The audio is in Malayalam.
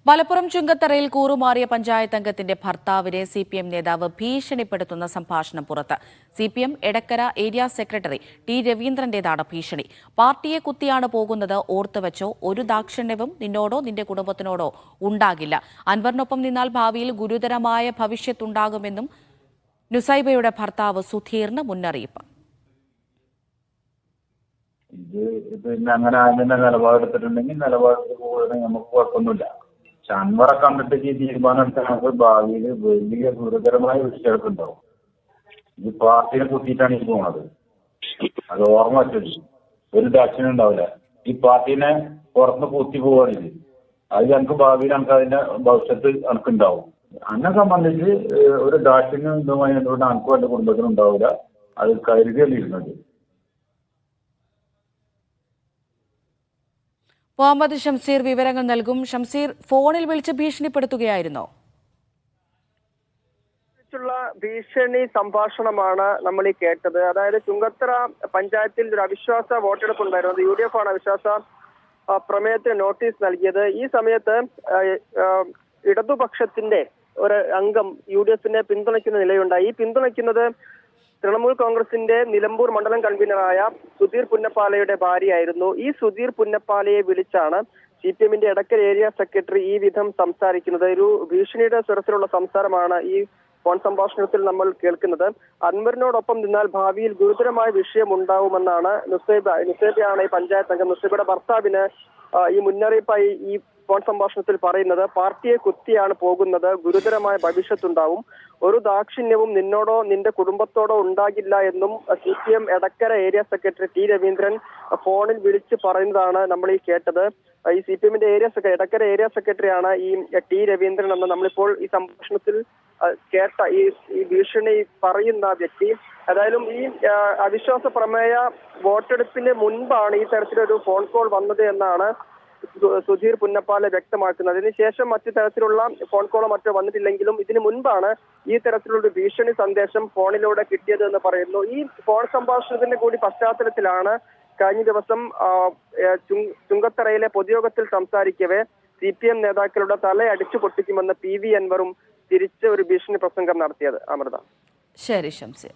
മലപ്പുറം ചുങ്കത്തറയിൽ കൂറുമാറിയ പഞ്ചായത്ത് അംഗത്തിന്റെ ഭർത്താവിനെ സിപിഎം നേതാവ് ഭീഷണിപ്പെടുത്തുന്ന സംഭാഷണം പുറത്ത്. CPM Edakkara area secretary T രവീന്ദ്രന്റേതാണ് ഭീഷണി. പാർട്ടിയെ കുത്തിയാണ് പോകുന്നത്, ഓർത്തുവച്ചോ, ഒരു ദാക്ഷിണ്യവും നിന്നോടോ നിന്റെ കുടുംബത്തിനോടോ ഉണ്ടാകില്ല. അൻവറിനൊപ്പം നിന്നാൽ ഭാവിയിൽ ഗുരുതരമായ ഭവിഷ്യത്തുണ്ടാകുമെന്നും നുസൈബയുടെ ഭർത്താവ് സുധീറിന് മുന്നറിയിപ്പ്. പിന്നെ അങ്ങനെ അതിന്റെ നിലപാടെടുത്തിട്ടുണ്ടെങ്കിൽ നമുക്ക് കുഴപ്പമൊന്നുമില്ല. പക്ഷെ അൻവറെ കണ്ടിട്ട് ഈ തീരുമാനം എടുത്താൽ നമുക്ക് ഭാവിയിൽ വലിയ ഗുരുതരമായ വിഷയങ്ങളൊക്കെ ഉണ്ടാവും. ഈ പാർട്ടിനെ കുത്തിയിട്ടാണ് ഈ പോണത്. അത് ഓർമ്മ വെച്ചത് ഒരു ദാക്ഷിണ്യം ഉണ്ടാവില്ല. ഈ പാർട്ടിനെ പുറത്ത് കുത്തി പോവുകയാണെങ്കിൽ അത് എനിക്ക് ഭാവിയിൽ എനിക്ക് അതിന്റെ ഭവിഷ്യത്ത് എനിക്കുണ്ടാവും. എന്നെ സംബന്ധിച്ച് ഒരു ദാക്ഷിണ്യം ഇതുമായി എന്തുകൊണ്ട് എനിക്കും എന്റെ കുടുംബത്തിനും ഉണ്ടാവില്ല. അത് കരുതിയല്ലിരുന്നത്. മുഹമ്മദ് ഷംസീർ വിവരങ്ങൾ നൽകും. ഷംസീർ, ഫോണിൽ വിളിച്ച് ഭീഷണിപ്പെടുത്തുകയായിരുന്നോ? ഭീഷണി സംഭാഷണമാണ് നമ്മൾ ഈ കേട്ടത്. അതായത് ചുങ്കത്തറ പഞ്ചായത്തിൽ ഒരു അവിശ്വാസ വോട്ടെടുപ്പ് ഉണ്ടായിരുന്നു. അത് UDF ആണ് അവിശ്വാസ പ്രമേയത്തിന് നോട്ടീസ് നൽകിയത്. ഈ സമയത്ത് ഇടതുപക്ഷത്തിന്റെ ഒരു അംഗം UDFനെ പിന്തുണയ്ക്കുന്ന നിലയുണ്ടായി. ഈ പിന്തുണയ്ക്കുന്നത് തൃണമൂൽ കോൺഗ്രസിന്റെ നിലമ്പൂർ മണ്ഡലം കൺവീനറായ സുധീർ പുന്നപ്പാലയുടെ ഭാര്യയായിരുന്നു. ഈ സുധീർ പുന്നപ്പാലയെ വിളിച്ചാണ് CPMന്റെ എടക്കര ഏരിയ സെക്രട്ടറി ഈ വിധം സംസാരിക്കുന്നത്. ഒരു ഭീഷണിയുടെ സ്വരത്തിലുള്ള സംസാരമാണ് ഈ ഫോൺ സംഭാഷണത്തിൽ നമ്മൾ കേൾക്കുന്നത്. അൻവറിനോടൊപ്പം നിന്നാൽ ഭാവിയിൽ ഗുരുതരമായ വിഷയം ഉണ്ടാവുമെന്നാണ് നുസൈബയാണ് ഈ പഞ്ചായത്ത് അംഗം. നുസൈബയുടെ ഭർത്താവിന് ഈ മുന്നറിയിപ്പായി ഈ ഫോൺ സംഭാഷണത്തിൽ പറയുന്നത്, പാർട്ടിയെ കുത്തിയാണ് പോകുന്നത്, ഗുരുതരമായ ഭവിഷ്യത്തുണ്ടാവും, ഒരു ദാക്ഷിണ്യവും നിന്നോടോ നിന്റെ കുടുംബത്തോടോ ഉണ്ടാകില്ല എന്നും CPM Edakkara area secretary T Raveendran ഫോണിൽ വിളിച്ച് പറയുന്നതാണ് നമ്മൾ ഈ കേട്ടത്. ഈ CPMന്റെ എടക്കര ഏരിയ സെക്രട്ടറിയാണ് ഈ ടി രവീന്ദ്രൻ എന്ന് നമ്മളിപ്പോൾ ഈ സംഭാഷണത്തിൽ കേട്ട ഈ ഭീഷണി പറയുന്ന വ്യക്തി. ഏതായാലും ഈ അവിശ്വാസ പ്രമേയ വോട്ടെടുപ്പിന് മുൻപാണ് ഈ തരത്തിലൊരു ഫോൺ കോൾ വന്നത് എന്നാണ് സുധീർ പുന്നപ്പാല വ്യക്തമാക്കുന്നത്. അതിനുശേഷം മറ്റു തരത്തിലുള്ള ഫോൺ കോളോ മറ്റോ വന്നിട്ടില്ലെങ്കിലും ഇതിനു മുൻപാണ് ഈ തരത്തിലുള്ള ഭീഷണി സന്ദേശം ഫോണിലൂടെ കിട്ടിയത് എന്ന് പറയുന്നു. ഈ ഫോൺ സംഭാഷണത്തിന്റെ കൂടി പശ്ചാത്തലത്തിലാണ് കഴിഞ്ഞ ദിവസം ചുങ്കത്തറയിലെ പൊതുയോഗത്തിൽ സംസാരിക്കവേ CPM നേതാക്കളുടെ തലയടിച്ചു പൊട്ടിക്കുമെന്ന് PV അൻവറും തിരിച്ച് ഒരു ഭീഷണി പ്രസംഗം നടത്തിയത്. അമൃത. ശരി ഷംസീർ.